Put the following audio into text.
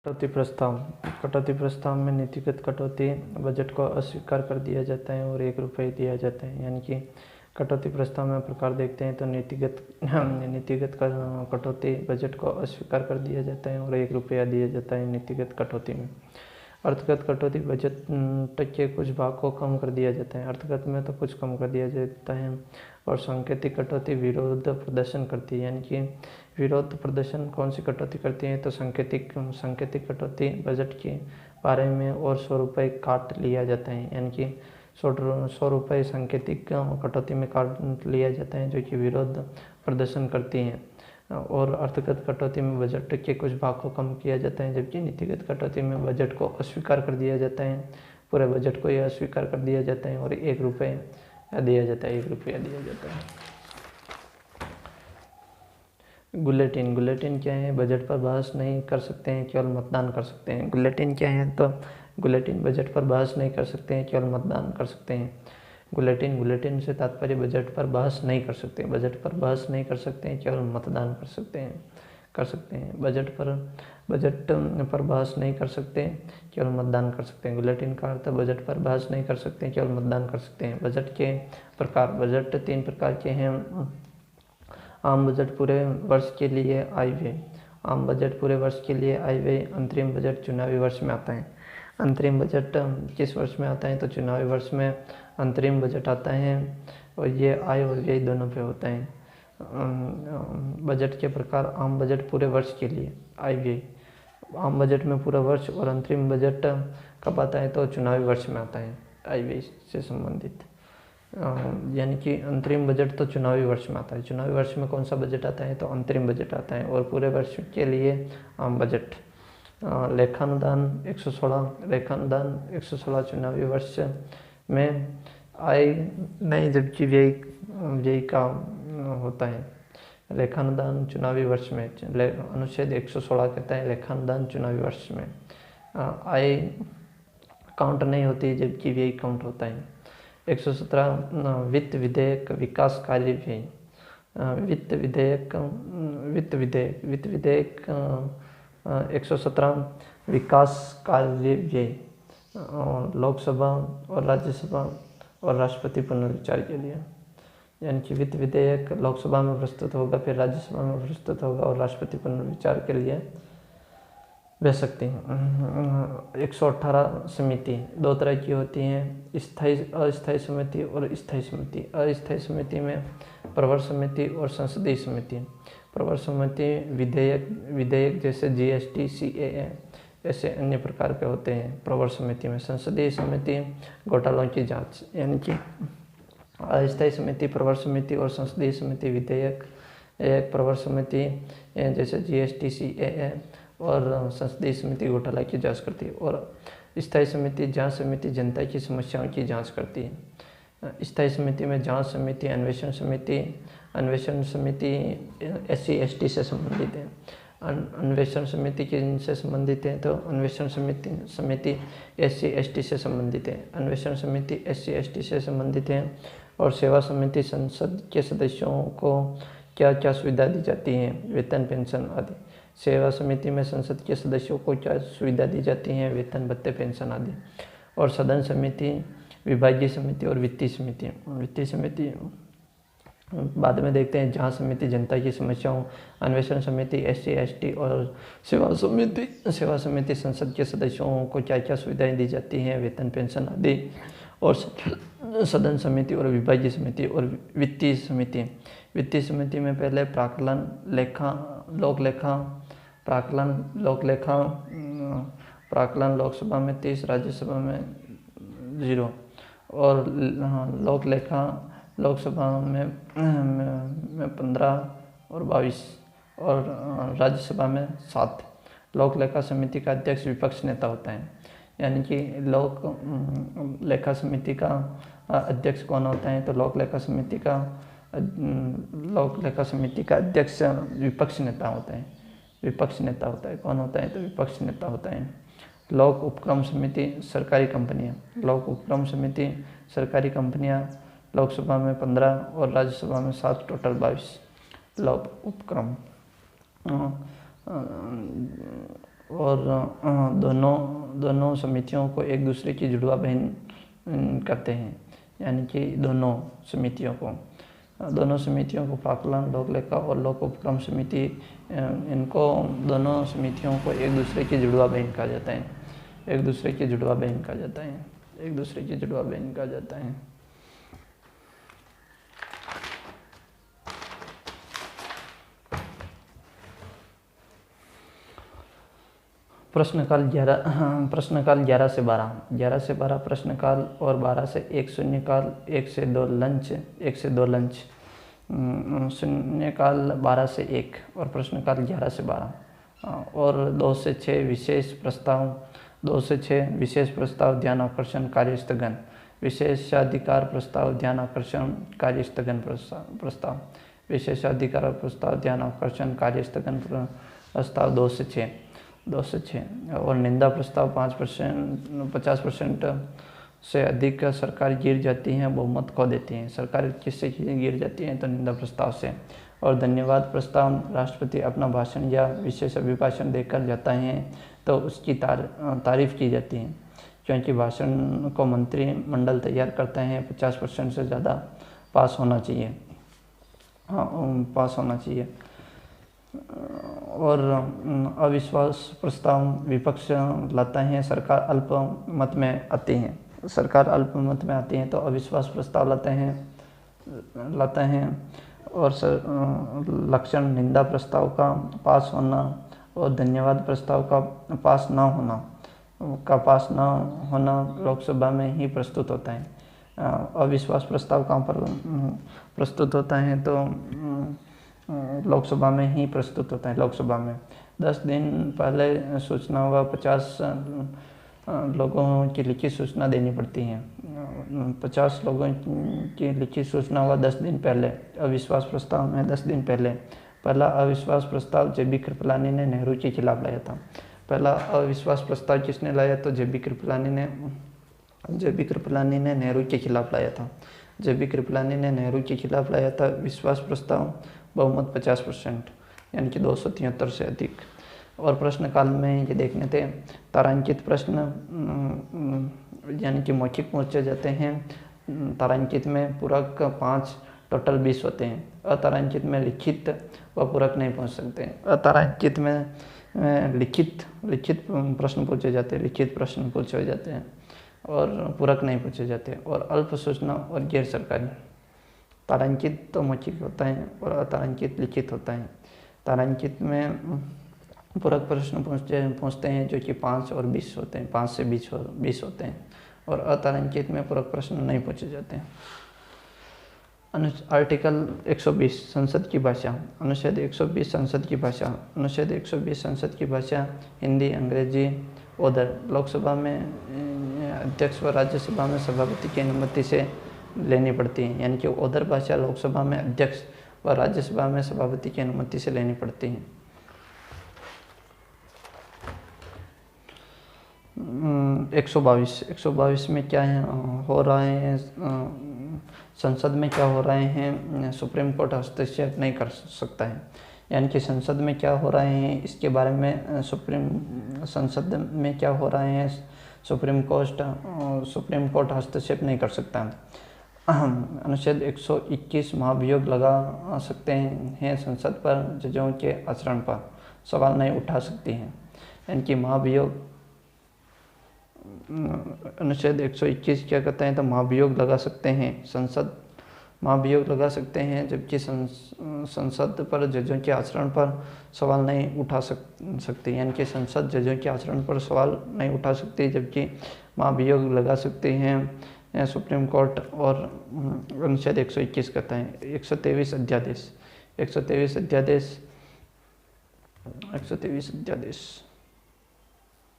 कटौती प्रस्ताव। कटौती प्रस्ताव में नीतिगत कटौती बजट को अस्वीकार कर दिया जाता है और 1 रुपये दिया जाता है। यानी कि कटौती प्रस्ताव में प्रकार देखते हैं तो नीतिगत कटौती बजट को अस्वीकार कर दिया जाता है और 1 रुपया दिया जाता है नीतिगत कटौती में। अर्थगत कटौती बजट के कुछ भाग को कम कर दिया जाता है। अर्थगत में तो कुछ कम कर दिया जाता है। और सांकेतिक कटौती विरोध प्रदर्शन करती है। यानी कि विरोध प्रदर्शन कौन सी कटौती करती है तो सांकेतिक कटौती बजट के बारे में और 100 रुपये काट लिया जाता है। यानी कि 100 रुपये सांकेतिक कटौती में काट लिया जाता है जो कि विरोध प्रदर्शन करती हैं। और अर्थगत कटौती में बजट के कुछ भाग को कम किया जाता है, जबकि नीतिगत कटौती में बजट को अस्वीकार कर दिया जाता है। पूरे बजट को यह अस्वीकार कर दिया जाता है और 1 रुपया दिया जाता है 1 रुपया दिया जाता है। बुलेटिन क्या है? बजट पर बहस नहीं कर सकते हैं, केवल मतदान कर सकते हैं। बुलेटिन क्या है? तो बुलेटिन बजट पर बहस नहीं कर सकते हैं, केवल मतदान कर सकते हैं। बुलेटिन से तात्पर्य बजट पर बहस नहीं कर सकते, बजट पर बहस नहीं कर सकते हैं, केवल मतदान कर सकते हैं। बजट पर बहस नहीं कर सकते, केवल मतदान कर सकते हैं। बुलेटिन का अर्थ बजट पर बहस नहीं कर सकते, केवल मतदान कर सकते हैं। बजट के प्रकार। बजट 3 प्रकार के हैं। आम बजट पूरे वर्ष के लिए आय व्यय। आम बजट पूरे वर्ष के लिए आय व्यय। अंतरिम बजट चुनावी वर्ष में आता है। अंतरिम बजट किस वर्ष में आता है तो चुनावी वर्ष में अंतरिम बजट आता है और ये आय और व्यय दोनों पे होता है। बजट के प्रकार। आम बजट पूरे वर्ष के लिए आय व्यय। आम बजट में पूरा वर्ष और अंतरिम बजट कब आता है तो चुनावी वर्ष में आता है आय व्यय से संबंधित। यानी कि अंतरिम बजट तो चुनावी वर्ष में आता है। चुनावी वर्ष में कौन सा बजट आता है तो अंतरिम बजट आता है और पूरे वर्ष के लिए आम बजट। लेखानुदान 116 चुनावी वर्ष में आय नहीं, जबकि व्यय का होता है। लेखानुदान चुनावी वर्ष में अनुच्छेद 116 कहता है लेखानुदान चुनावी वर्ष में आय काउंट नहीं होती, जबकि व्यय काउंट होता है। 117 वित्त विधेयक विकास कार्य व्यय। वित्त विधेयक 117 विकास कार्य व्यय लोकसभा और राज्यसभा और राष्ट्रपति पुनर्विचार के लिए। यानी कि वित्त विधेयक लोकसभा में प्रस्तुत होगा, फिर राज्यसभा में प्रस्तुत होगा और राष्ट्रपति पुनर्विचार के लिए भेज सकती हैं। 118 समिति 2 तरह की होती हैं, अस्थायी समिति और स्थायी समिति। अस्थायी समिति में प्रवर समिति और संसदीय समिति। प्रवर समिति विधेयक जैसे GST, CAA ऐसे अन्य प्रकार के होते हैं प्रवर समिति में। संसदीय समिति घोटालों की जांच। यानी कि अस्थायी समिति, प्रवर समिति और संसदीय समिति विधेयक एक प्रवर समिति जैसे GST, CAA और संसदीय समिति घोटाला की जांच करती है। और स्थायी समिति जांच समिति जनता की समस्याओं की जांच करती है। स्थायी समिति में जांच समिति, अन्वेषण समिति SC ST से संबंधित है। अन्वेषण समिति किनसे संबंधित है तो अन्वेषण समिति SC ST से संबंधित है। अन्वेषण समिति SC ST से संबंधित है। और सेवा समिति संसद के सदस्यों को क्या क्या सुविधा दी जाती है, वेतन, पेंशन आदि। सेवा समिति में संसद के सदस्यों को क्या सुविधा दी जाती हैं, वेतन, भत्ते, पेंशन आदि। और सदन समिति, विभागीय समिति और वित्तीय समिति बाद में देखते हैं। जांच समिति जनता की समस्याओं, अन्वेषण समिति SC ST और सेवा समिति संसद के सदस्यों को क्या क्या सुविधाएं दी जाती हैं, वेतन, पेंशन आदि। और सदन समिति और विभागीय समिति और वित्तीय समिति में पहले प्राक्कलन, प्राक्कलन लोकसभा में 30, राज्यसभा में 0 और लोकसभा में 15 और 22 और राज्यसभा में 7। लोक लेखा समिति का अध्यक्ष विपक्ष नेता होता है। यानी कि लोक लेखा समिति का अध्यक्ष कौन होता है तो लोक लेखा समिति का अध्यक्ष विपक्ष नेता होता है। कौन होता है तो विपक्ष नेता होता है। लोक उपक्रम समिति सरकारी कंपनियां लोकसभा में 15 और राज्यसभा में 7, टोटल 22 लोक उपक्रम। और दोनों समितियों को एक दूसरे की जुड़वा बहन करते हैं, यानी कि दोनों समितियों को प्राक्कलन, लोक लेखा और लोक उपक्रम समिति, इनको दोनों समितियों को एक दूसरे की जुड़वा बहन कहा जाता है। प्रश्नकाल 11 से 12 प्रश्नकाल और 12 से 1 शून्यकाल, 1 से 2 लंच, शून्यकाल 12 से 1 और प्रश्नकाल 11 से 12, और 2 से 6 विशेष प्रस्ताव ध्यान आकर्षण कार्य स्थगन, विशेषाधिकार प्रस्ताव ध्यान आकर्षण कार्य स्थगन प्रस्ताव, विशेषाधिकार प्रस्ताव ध्यान आकर्षण कार्य स्थगन प्रस्ताव 2 से 6 और निंदा प्रस्ताव 50% से अधिक सरकार गिर जाती है, बहुमत खो देती है। सरकार किससे गिर जाती है? तो निंदा प्रस्ताव से। और धन्यवाद प्रस्ताव, राष्ट्रपति अपना भाषण या विशेष अभिभाषण देकर जाता है तो उसकी तारीफ की जाती है, क्योंकि भाषण को मंत्रिमंडल तैयार करता है। 50% से ज़्यादा पास होना चाहिए। और अविश्वास प्रस्ताव विपक्ष लाता है, सरकार अल्पमत में आती है तो अविश्वास प्रस्ताव लाते हैं। और लक्षण निंदा प्रस्ताव का पास होना और धन्यवाद प्रस्ताव का पास न होना लोकसभा में ही प्रस्तुत होता है। अविश्वास प्रस्ताव कहाँ पर प्रस्तुत होता है? तो लोकसभा में ही प्रस्तुत होता है। लोकसभा में 10 दिन पहले सूचना हुआ 50 लोगों की लिखित सूचना देनी पड़ती है। 50 लोगों की लिखित सूचना हुआ 10 दिन पहले। अविश्वास प्रस्ताव में 10 दिन पहले पहला अविश्वास प्रस्ताव जे बी कृपलानी ने नेहरू के खिलाफ लाया था। पहला अविश्वास प्रस्ताव किसने लाया? तो जे बी कृपलानी ने नेहरू के खिलाफ लाया था। विश्वास प्रस्ताव बहुमत 50%, यानी कि 273 से अधिक। और प्रश्नकाल में ये देखने थे तारांकित प्रश्न, यानी कि मौखिक पूछे जाते हैं। तारांकित में पूरक 5, टोटल 20 होते हैं। अतारांकित में लिखित व पूरक नहीं पूछ सकते। अतारांकित में लिखित प्रश्न पूछे जाते हैं और पूरक नहीं पूछे जाते। और अल्प सूचना और गैर सरकारी। तारांकित तो मौखिक होता है और अतारांकित लिखित होता है। तारांकित में पूरक प्रश्न पूछते हैं जो कि 5 और 20 होते हैं, 5 से 20 होते हैं। और अतारांकित में पूरक प्रश्न नहीं पूछे जाते हैं। आर्टिकल 120 संसद की भाषा। अनुच्छेद 120 संसद की भाषा। अनुच्छेद 120 संसद की भाषा हिंदी, अंग्रेजी, उधर लोकसभा में अध्यक्ष व राज्यसभा में सभापति की अनुमति से लेनी पड़ती है, यानी कि उधर भाषा लोकसभा में अध्यक्ष व राज्यसभा में सभापति की अनुमति से लेनी पड़ती है। 122 में क्या हो रहा है? संसद में क्या हो रहे हैं? सुप्रीम कोर्ट हस्तक्षेप नहीं कर सकता है, यानी कि संसद में क्या हो रहे हैं इसके बारे में संसद में क्या हो रहे हैं सुप्रीम कोर्ट हस्तक्षेप नहीं कर सकता। अनुच्छेद 121 महाभियोग लगा सकते हैं संसद पर, जजों के आचरण पर सवाल नहीं उठा सकती हैं, यानी कि महाभियोग। अनुच्छेद 121 क्या कहते हैं? तो महाभियोग लगा सकते हैं संसद, महाभियोग लगा सकते हैं, जबकि संसद पर जजों के आचरण पर सवाल नहीं उठा सकती, यानी कि संसद जजों के आचरण पर सवाल नहीं उठा सकती, जबकि महाभियोग लगा सकते हैं सुप्रीम कोर्ट। और अनुच्छेद 121 कहता है 123 अध्यादेश